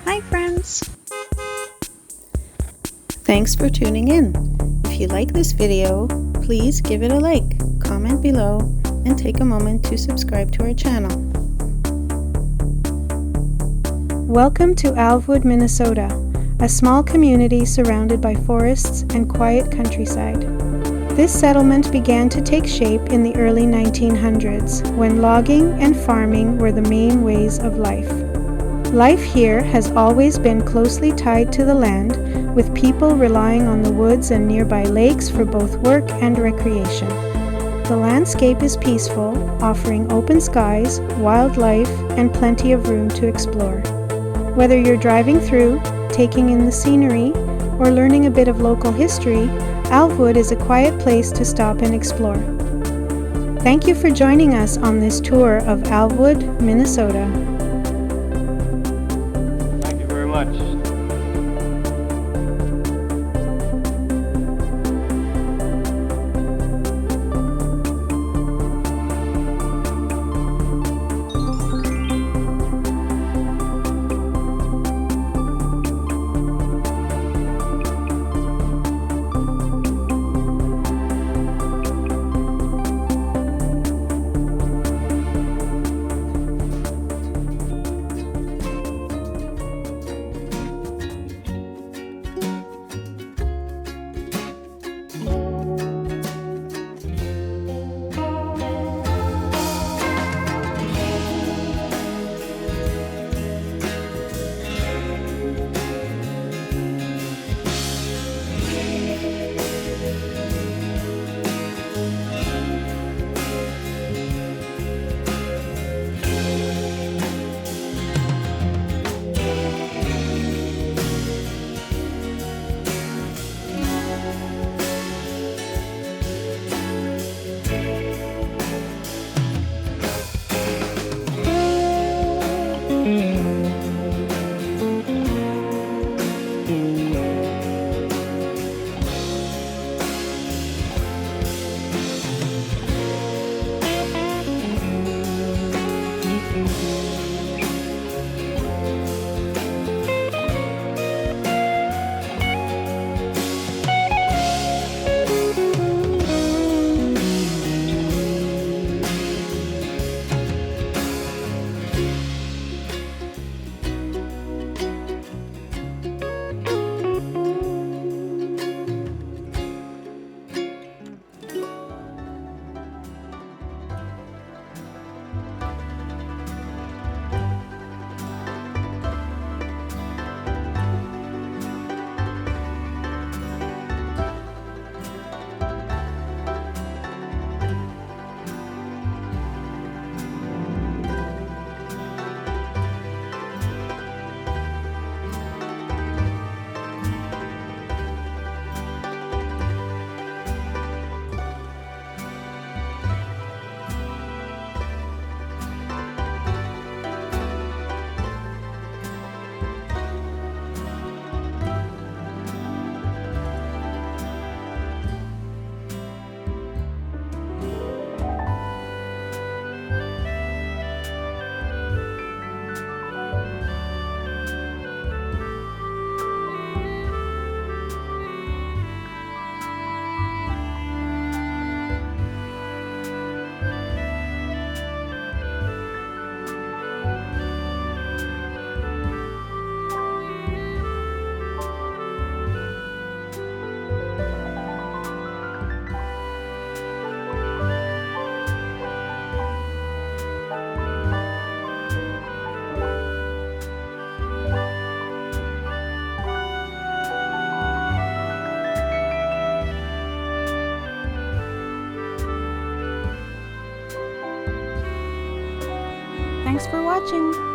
Hi friends! Thanks for tuning in. If you like this video, please give it a like, comment below, and take a moment to subscribe to our channel. Welcome to Alvwood, Minnesota, a small community surrounded by forests and quiet countryside. This settlement began to take shape in the early 1900s, when logging and farming were the main ways of life. Life here has always been closely tied to the land, with people relying on the woods and nearby lakes for both work and recreation. The landscape is peaceful, offering open skies, wildlife, and plenty of room to explore. Whether you're driving through, taking in the scenery, or learning a bit of local history, Alvwood is a quiet place to stop and explore. Thank you for joining us on this tour of Alvwood, Minnesota. Thank you very much. Thanks for watching!